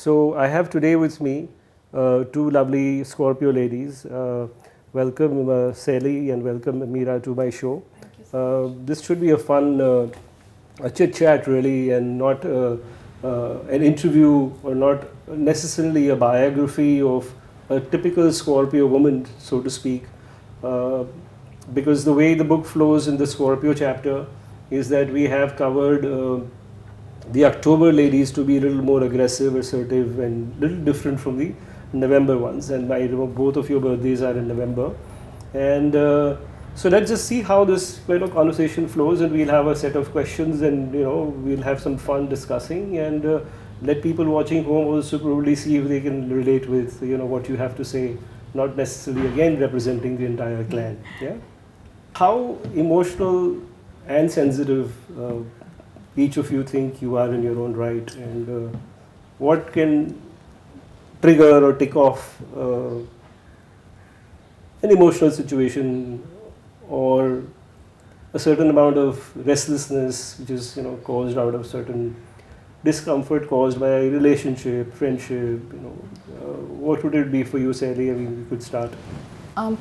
So I have today with me two lovely Scorpio ladies. Welcome Sally and welcome Meera to my show. This should be a fun a chit chat really, and not an interview, or not necessarily a biography of a typical Scorpio woman, so to speak. Because the way the book flows in the Scorpio chapter is that we have covered the October ladies to be a little more aggressive, assertive, and a little different from the November ones. And I know both of your birthdays are in November. And so let's just see how this conversation flows, and we'll have a set of questions, and we'll have some fun discussing, and let people watching home also probably see if they can relate with what you have to say, not necessarily again representing the entire clan. Yeah. How emotional and sensitive each of you think you are in your own right, and what can trigger or tick off an emotional situation, or a certain amount of restlessness which is caused out of certain discomfort caused by a relationship, friendship. What would it be for you, Sally? I mean, we could start.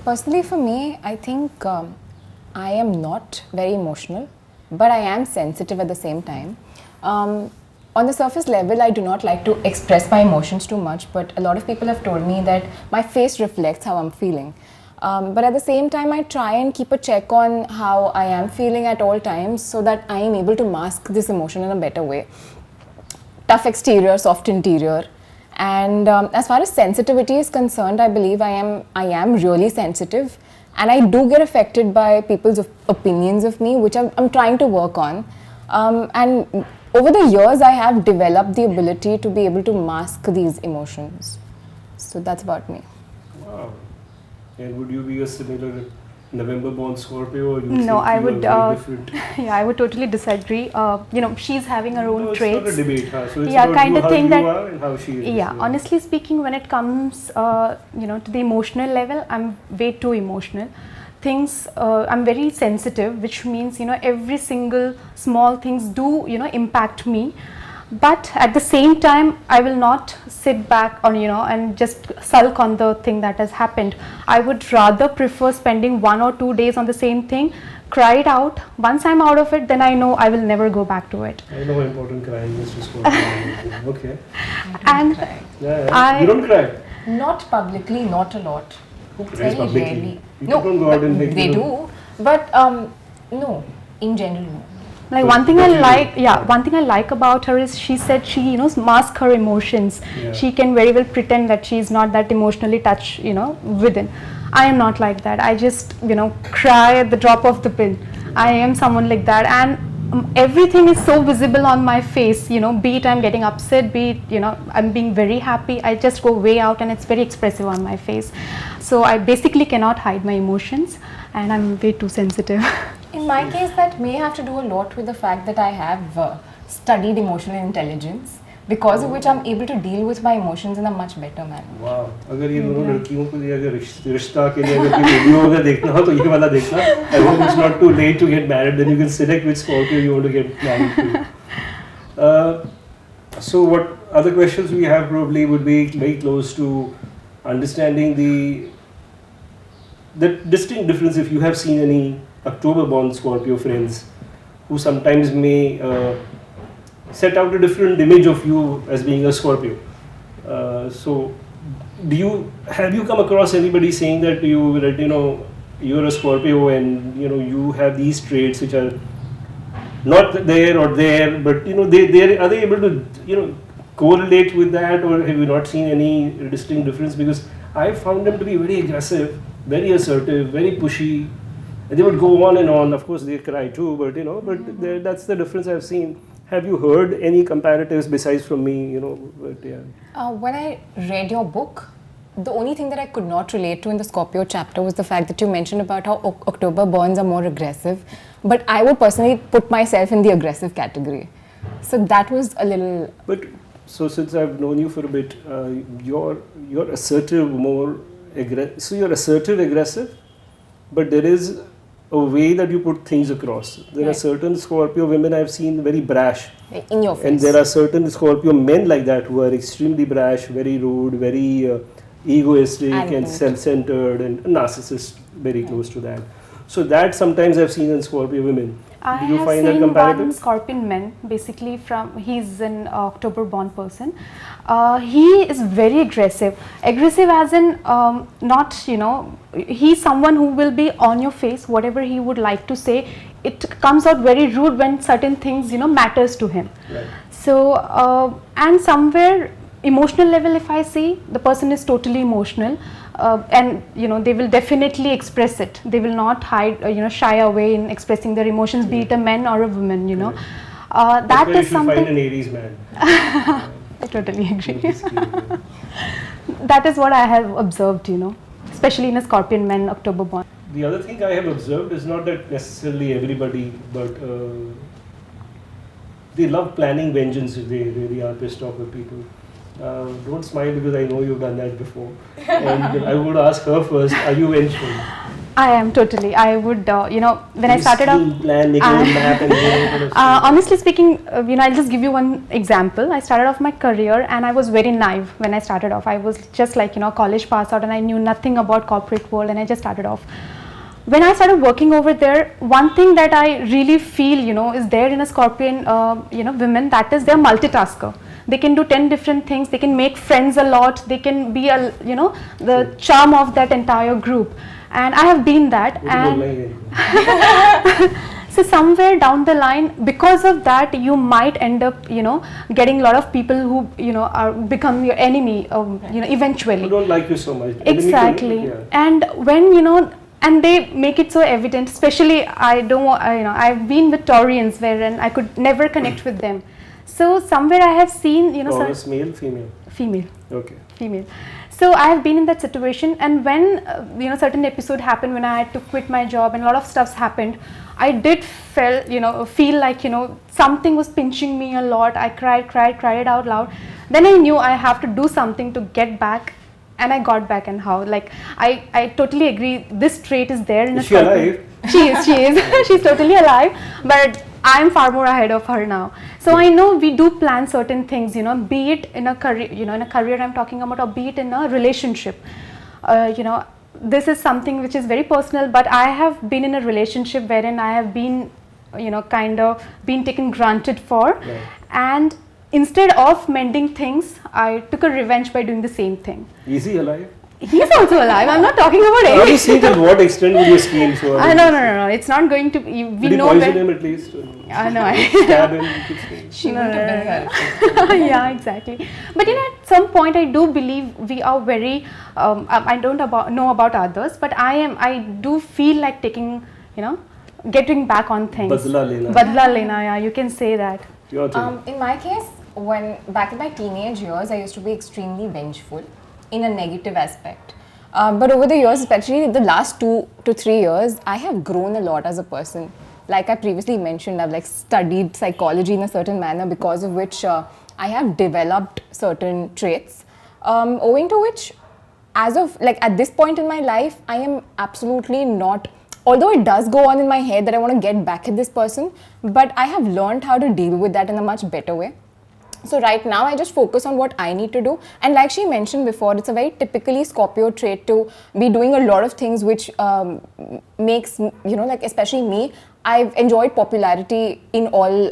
Personally for me, I think I am not very emotional, but I am sensitive at the same time. On the surface level, I do not like to express my emotions too much, but a lot of people have told me that my face reflects how I'm feeling. But at the same time, I try and keep a check on how I am feeling at all times, so that I am able to mask this emotion in a better way. Tough exterior, soft interior. And as far as sensitivity is concerned, I believe I am really sensitive, and I do get affected by people's opinions of me, which I'm trying to work on. And over the years, I have developed the ability to be able to mask these emotions. So that's about me. Wow. And would you be a similar November-born Scorpio, or you No, I would. Different? Yeah, I would totally disagree. She's having her own traits. It's not a debate, huh? So it's Yeah, about kind of how thing you that. are and how she is. Yeah, honestly speaking, when it comes, to the emotional level, I'm way too emotional. I'm very sensitive, which means every single small things do impact me. But at the same time, I will not sit back on and just sulk on the thing that has happened. I would rather prefer spending 1 or 2 days on the same thing, cry it out. Once I'm out of it, then I know I will never go back to it. I know how important crying is to Scorpio. Okay. And yeah. You don't cry? Not publicly, not a lot. Who cries publicly? Rarely. People don't go out and make they do, but no, in general, no. Like So one thing I like, yeah. one thing I like about her is she said she masks her emotions. Yeah. She can very well pretend that she is not that emotionally touched within. I am not like that. I just cry at the drop of the pin. I am someone like that, and everything is so visible on my face. Be it I'm getting upset, be it I'm being very happy. I just go way out, and it's very expressive on my face. So I basically cannot hide my emotions, and I'm way too sensitive. In my case, that may have to do a lot with the fact that I have studied emotional intelligence, because of which I'm able to deal with my emotions in a much better manner. Wow. अगर ये दोनों लड़कियों को अगर रिश्ता के लिए अगर वीडियो अगर देखना हो तो ये वाला देखना. I hope it's not too late to get married. Then you can select which Scorpio you want to get married to. So what other questions we have probably would be very close to understanding the distinct difference, if you have seen any October-born Scorpio friends who sometimes may set out a different image of you as being a Scorpio. So, have you come across anybody saying that to you that you're a Scorpio and you have these traits which are not there or there, but are they able to correlate with that, or have you not seen any distinct difference? Because I found them to be very aggressive, very assertive, very pushy. And they would go on and on. Of course, they cry too, but that's the difference I've seen. Have you heard any comparatives besides from me? But yeah. When I read your book, the only thing that I could not relate to in the Scorpio chapter was the fact that you mentioned about how October borns are more aggressive. But I would personally put myself in the aggressive category. So that was a little. But so since I've known you for a bit, you're assertive, more aggressive. So you're assertive, aggressive, but there is a way that you put things across. There are Right. certain Scorpio women I've seen very brash, In your face. and there are certain Scorpio men like that who are extremely brash, very rude, very egoistic and Arrogant. self-centered and narcissist, very close to that. So that sometimes I've seen in Scorpio women. I Do you have find that seen comparative? one Scorpion man, basically he's an October born person. He is very aggressive. Aggressive as in not, he's someone who will be on your face, whatever he would like to say. It comes out very rude when certain things, matters to him. Right. So, and somewhere emotional level, if I see, the person is totally emotional. And they will definitely express it. They will not hide, shy away in expressing their emotions, be it a man or a woman. Right. That That's where is you should find an something. Aries man. I totally He'll agree. be scared. That is what I have observed. Especially in a Scorpion man, October born. The other thing I have observed is not that necessarily everybody, but they love planning vengeance if they really are pissed off with people. Don't smile because I know you've done that before. And I would ask her first, are you vengeful? I am totally. I would, when I started off. Plan, make a map and Honestly speaking, I'll just give you one example. I started off my career and I was very naive when I started off. I was just like, college pass out and I knew nothing about corporate world and I just started off. When I started working over there, one thing that I really feel, is there in a Scorpion, women, that is they're multitasker. They can do 10 different things. They can make friends a lot. They can be the charm of that entire group. And I have been that. And so somewhere down the line, because of that, you might end up, getting a lot of people who, are become your enemy, eventually. I don't like you so much. Exactly. Yeah. And when, and they make it so evident, especially I've been with Taurians wherein I could never connect with them. So somewhere I have seen, Taurus, male, female? female. Okay. Female. So I have been in that situation, and when certain episode happened when I had to quit my job and a lot of stuffs happened, I did feel like something was pinching me a lot. I cried out loud. Then I knew I have to do something to get back, and I got back. And how? Like I totally agree. This trait is there in Is a she Scorpio. alive? She is. She's totally alive, but I'm far more ahead of her now. So I know we do plan certain things, be it in a career, in a career I'm talking about, or be it in a relationship. This is something which is very personal, but I have been in a relationship wherein I have been, kind of been taken granted for. Right. And instead of mending things, I took a revenge by doing the same thing. Is he alive? He's also alive. I'm not talking about I it. was saying at what extent would you scheme so? No. It's not going to be. We Did you know poison that. him at least? I know. Stab him? You could say. She No, wouldn't no, have no, been here. Yeah, exactly. But at some point, I do believe we are very. I don't know about others, but I do feel like taking, getting back on things. Badla lena. Badla lena, yeah, you can say that. Your thing. In my case, when back in my teenage years, I used to be extremely vengeful in a negative aspect. But over the years, especially the last 2 to 3 years, I have grown a lot as a person. Like I previously mentioned, I've studied psychology in a certain manner, because of which I have developed certain traits, owing to which, as of at this point in my life, I am absolutely not. Although it does go on in my head that I want to get back at this person, but I have learned how to deal with that in a much better way. So right now I just focus on what I need to do, and like she mentioned before, it's a very typically Scorpio trait to be doing a lot of things which makes, especially me, I've enjoyed popularity in all,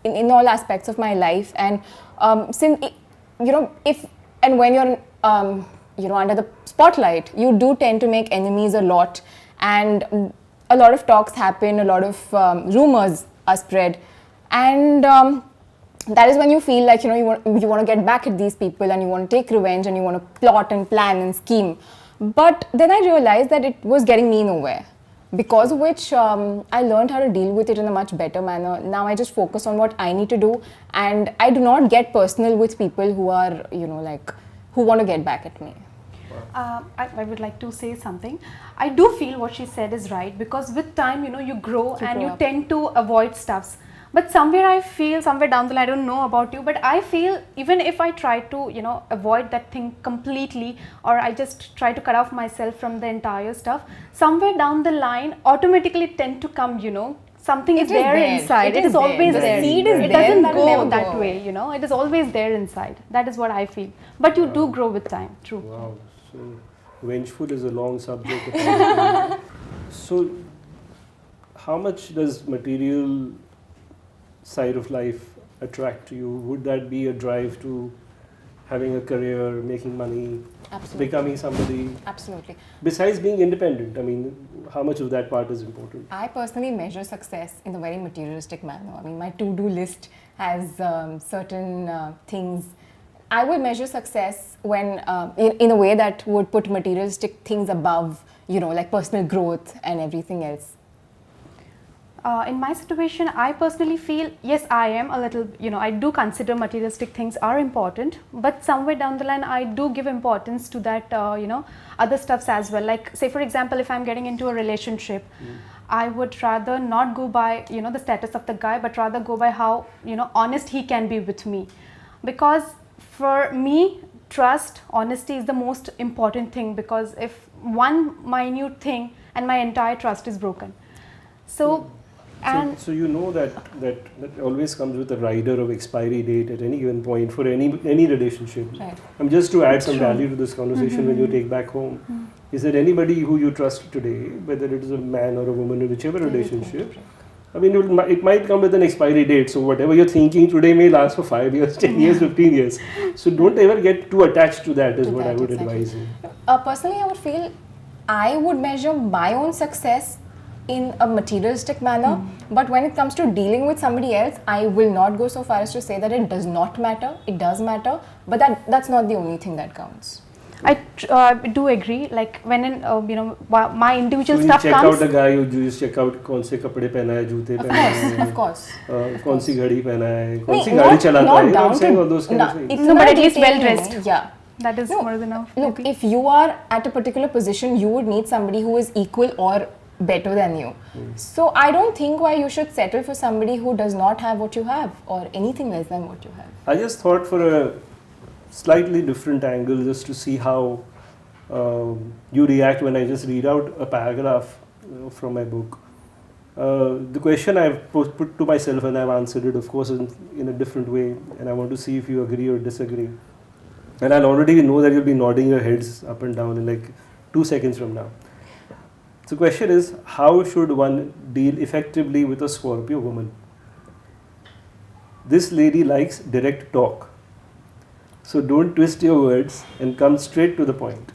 in all aspects of my life. And since, if and when you're, under the spotlight, you do tend to make enemies a lot, and a lot of talks happen, a lot of rumors are spread, and that is when you feel like, you want to get back at these people, and you want to take revenge, and you want to plot and plan and scheme. But then I realized that it was getting me nowhere, because of which I learned how to deal with it in a much better manner. Now I just focus on what I need to do, and I do not get personal with people who are, who want to get back at me. I would like to say something. I do feel what she said is right, because with time, you grow and grow you up. tend to avoid stuffs. But somewhere I feel, somewhere down the line, I don't know about you, but I feel even if I try to, avoid that thing completely, or I just try to cut off myself from the entire stuff, somewhere down the line automatically tend to come, something is there inside. It is always there. The seed is it there. doesn't That will go never that go way, it is always there inside. That is what I feel. But you do grow with time, true. Wow, so vengeful is a long subject. apparently. So, how much does material side of life attract you? Would that be a drive to having a career, making money, Absolutely. becoming somebody? Absolutely. Besides being independent, I mean, how much of that part is important? I personally measure success in a very materialistic manner. I mean, my to-do list has certain things. I would measure success when, in a way that would put materialistic things above, like personal growth and everything else. In my situation, I personally feel, yes, I am a little, I do consider materialistic things are important, but somewhere down the line, I do give importance to that, other stuffs as well. Like, say, for example, if I'm getting into a relationship, I would rather not go by, the status of the guy, but rather go by how, honest he can be with me. Because for me, trust, honesty is the most important thing, because if one minute thing and my entire trust is broken. So you know that always comes with a rider of expiry date at any given point for any relationship. Right. Just to add some value to this conversation when you take back home, is there anybody who you trust today, whether it is a man or a woman in whichever relationship? I mean, it might come with an expiry date, so whatever you're thinking today may last for 5 years, 10 years, 15 years. So don't ever get too attached to that is what I would advise you. Personally, I would feel I would measure my own success in a materialistic manner, but when it comes to dealing with somebody else, I will not go so far as to say that it does not matter. It does matter, but that's not the only thing that counts. I do agree. Like when my individual so stuff you check comes. out a guy, you just check out कौन से कपड़े पहना है, जूते पहना है, Of course. कौन सी घड़ी पहना है, कौन सी गाड़ी चलाता है, I'm saying all those kind of things. No, but at least well dressed. Yeah. That is more than enough. Look, maybe. if you are at a particular position, you would need somebody who is equal or better than you. So I don't think why you should settle for somebody who does not have what you have or anything less than what you have. I just thought for a slightly different angle, just to see how you react when I just read out a paragraph from my book. The question I've put to myself, and I've answered it, of course, in a different way, and I want to see if you agree or disagree. And I'll already know that you'll be nodding your heads up and down in like 2 seconds from now. So the question is, how should one deal effectively with a Scorpio woman? This lady likes direct talk. So don't twist your words and come straight to the point.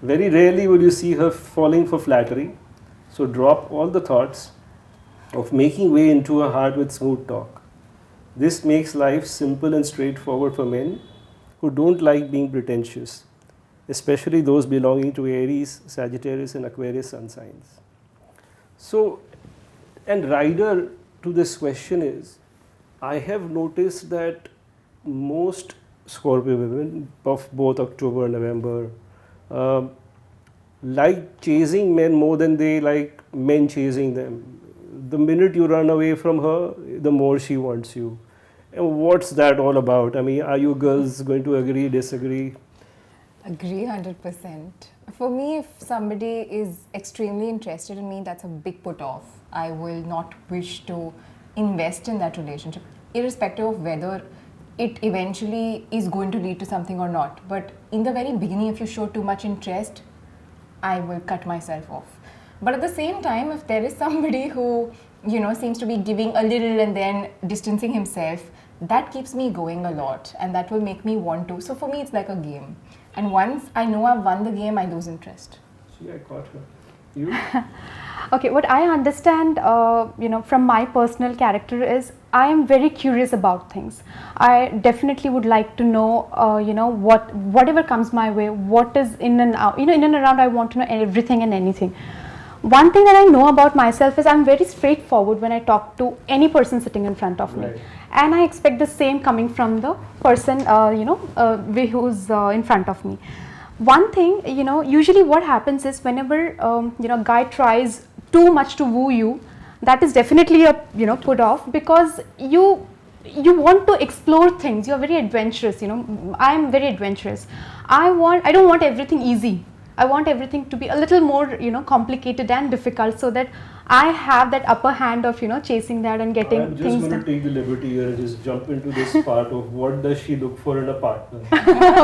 Very rarely will you see her falling for flattery. So drop all the thoughts of making way into her heart with smooth talk. This makes life simple and straightforward for men who don't like being pretentious, especially those belonging to Aries, Sagittarius and Aquarius sun signs. So, and rider to this question is, I have noticed that most Scorpio women of both October and November like chasing men more than they like men chasing them. The minute you run away from her, the more she wants you. And what's that all about? I mean, are you girls going to agree, disagree? Agree 100%. For me, if somebody is extremely interested in me, that's a big put off. I will not wish to invest in that relationship, irrespective of whether it eventually is going to lead to something or not. But in the very beginning, if you show too much interest, I will cut myself off. But at the same time, if there is somebody who, seems to be giving a little and then distancing himself, that keeps me going a lot and that will make me want to. So for me, it's like a game. And once I know I've won the game, I lose interest. See, I caught her. You? Okay, what I understand, from my personal character is I am very curious about things. I definitely would like to know, whatever comes my way, what is in and out, in and around. I want to know everything and anything. One thing that I know about myself is I'm very straightforward when I talk to any person sitting in front of me. Right. And I expect the same coming from the person, who's in front of me. One thing, usually what happens is whenever, a guy tries too much to woo you, that is definitely a put off, because you want to explore things. You're very adventurous. I'm very adventurous. I don't want everything easy. I want everything to be a little more complicated and difficult, so that I have that upper hand of chasing that and getting I'm just things going to done. take the liberty here and just jump into this part of what does she look for in a partner.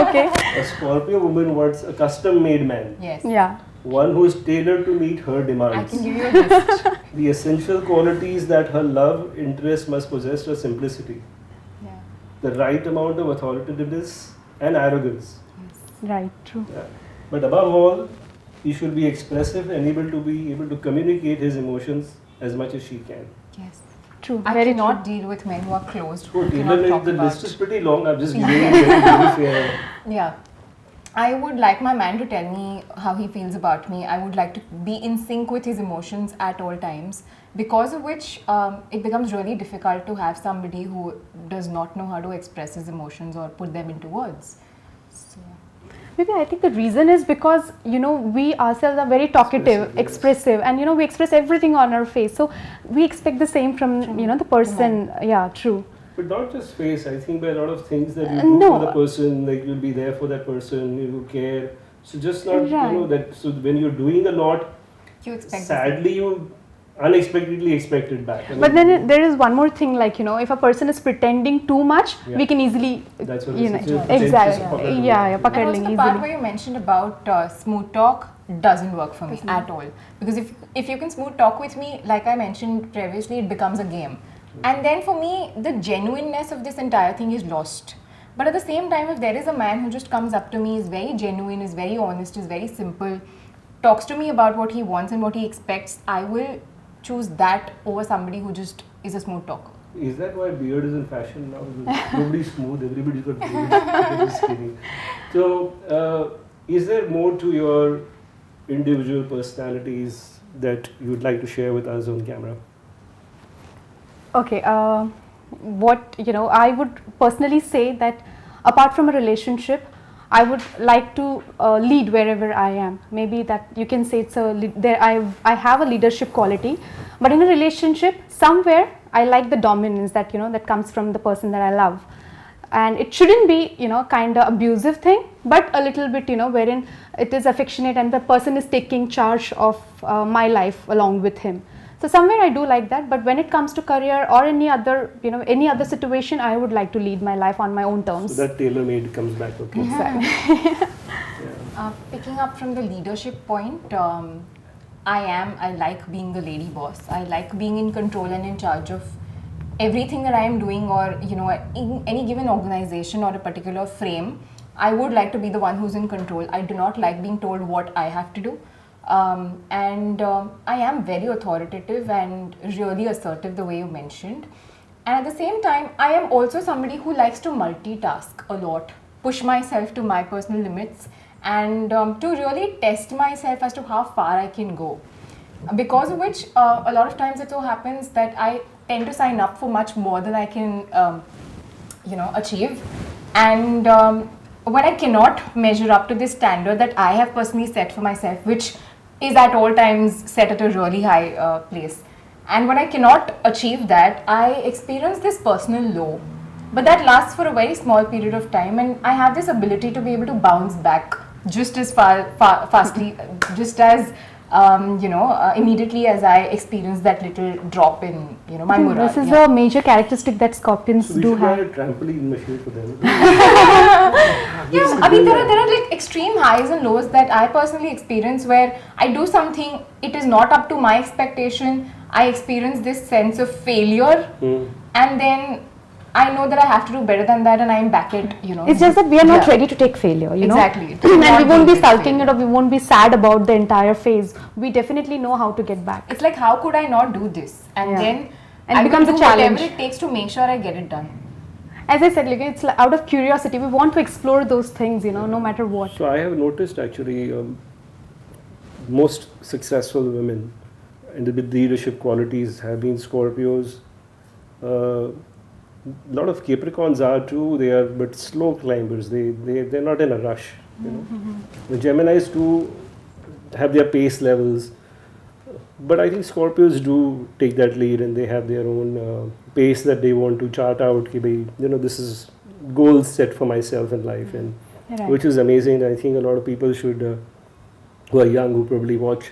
Okay. A Scorpio woman wants a custom-made man, Yes. Yeah. one who is tailored to meet her I demands. can give you a list. The essential qualities that her love interest must possess are simplicity, Yeah. the right amount of authoritativeness and arrogance. Right. True. Yeah. But above all, he should be expressive and able to communicate his emotions as much as she can. Yes. True. I Very cannot true. deal with men who are closed, So, who cannot talk the about. list is pretty long. I'm just giving you very fair. Yeah. I would like my man to tell me how he feels about me. I would like to be in sync with his emotions at all times, because of which it becomes really difficult to have somebody who does not know how to express his emotions or put them into words. So, Maybe I think the reason is because we ourselves are very talkative, expressive, and we express everything on our face. So we expect the same from the person. Yeah, true. But not just face, I think by a lot of things that you Uh, do no. for the person, like you'll be there for that person, you care. So just not, Right. that, so when you're doing a lot, you expect sadly you unexpectedly expect it back. I But mean, then there is one more thing, like if a person is pretending too much, Yeah. we can easily that's what you know, it's just exactly. pakad Yeah, lo. yeah, And also pakadling the part easily. where you mentioned about smooth talk doesn't work for me at all. Because if you can smooth talk with me, like I mentioned previously, it becomes a game. And then for me, the genuineness of this entire thing is lost. But at the same time, if there is a man who just comes up to me, is very genuine, is very honest, is very simple, talks to me about what he wants and what he expects, I will choose that over somebody who just is a smooth talker. Is that why beard is in fashion now? Because nobody's smooth, everybody's got beard. I'm just kidding. So, is there more to your individual personalities that you would like to share with us on camera? Okay, what I would personally say that apart from a relationship, I would like to lead wherever I am. Maybe that you can say it's I have a leadership quality, but in a relationship, somewhere I like the dominance that that comes from the person that I love, and it shouldn't be kind of abusive thing, but a little bit wherein it is affectionate and the person is taking charge of my life along with him. So somewhere I do like that, but when it comes to career or any other any other situation, I would like to lead my life on my own terms. So that tailor-made comes back, okay? Exactly. Picking up from the leadership point, I like being the lady boss. I like being in control and in charge of everything that I am doing, or in any given organization or a particular frame. I would like to be the one who's in control. I do not like being told what I have to do. I am very authoritative and really assertive, the way you mentioned. And at the same time, I am also somebody who likes to multitask a lot, push myself to my personal limits, and to really test myself as to how far I can go. Because of which, a lot of times it so happens that I tend to sign up for much more than I can, achieve. And when I cannot measure up to this standard that I have personally set for myself, which is at all times set at a really high place. And when I cannot achieve that, I experience this personal low. But that lasts for a very small period of time, and I have this ability to be able to bounce back just as fastly, just as immediately as I experience that little drop in my morale. This is a major characteristic that Scorpions So we do should buy have. a trampoline machine for them. Yeah, I mean, there are like extreme highs and lows that I personally experience where I do something, it is not up to my expectation. I experience this sense of failure, and then I know that I have to do better than that, and I'm back at It's just that we are not ready to take failure, Exactly. and we won't be sulking it, or we won't be sad about the entire phase. We definitely know how to get back. It's like, how could I not do this? And Yeah. then And I it becomes will a do challenge. whatever it takes to make sure I get it done. As I said, like, it's like out of curiosity. We want to explore those things, no matter what. So I have noticed actually most successful women and the leadership qualities have been Scorpios. A lot of Capricorns are too. They are but slow climbers. They're not in a rush. The Geminis too have their pace levels. But I think Scorpios do take that lead, and they have their own pace that they want to chart out. Ki bhai, this is goals set for myself in life, and Right. which is amazing. I think a lot of people should, who are young, who probably watch,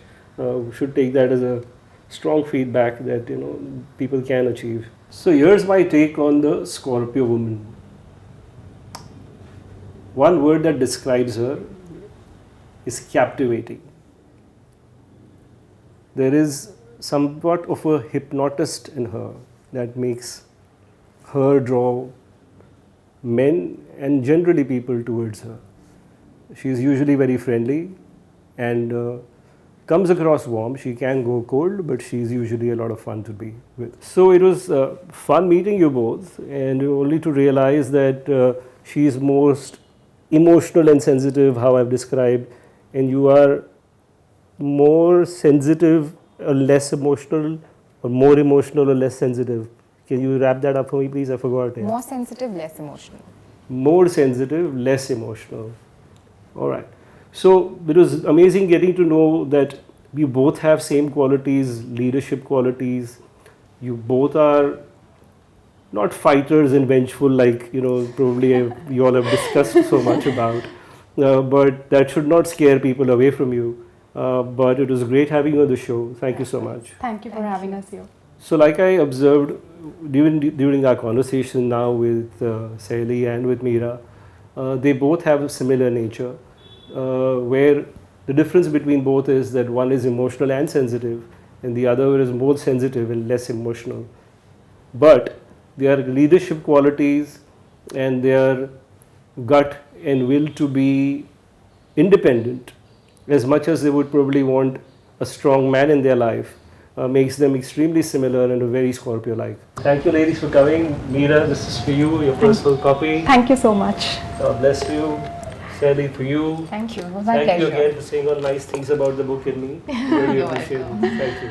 should take that as a strong feedback that people can achieve. So here's my take on the Scorpio woman. One word that describes her is captivating. There is somewhat of a hypnotist in her that makes her draw men and generally people towards her. She is usually very friendly and comes across warm. She can go cold, but she's usually a lot of fun to be with. So it was fun meeting you both, and only to realize that she is most emotional and sensitive, how I've described, and you are more sensitive or less emotional, or more emotional or less sensitive. Can you wrap that up for me, please? I forgot. Yeah. More sensitive, less emotional. More sensitive, less emotional. All right. So it was amazing getting to know that we both have same qualities, leadership qualities. You both are not fighters and vengeful like probably you all have discussed so much about. But that should not scare people away from you. But it was great having you on the show. Thank you so much. Thank you for having us here. So like I observed during our conversation now with Saili and with Meera, they both have a similar nature, where the difference between both is that one is emotional and sensitive and the other is more sensitive and less emotional. But their leadership qualities and their gut and will to be independent, as much as they would probably want a strong man in their life, makes them extremely similar and very Scorpio-like. Thank you, ladies, for coming. Meera, this is for you, your personal copy. Thank you so much. God bless you. Sally, for you. Thank you. It was my Thank pleasure. you again for saying all nice things about the book and me. Really You're appreciate it. welcome. Thank you.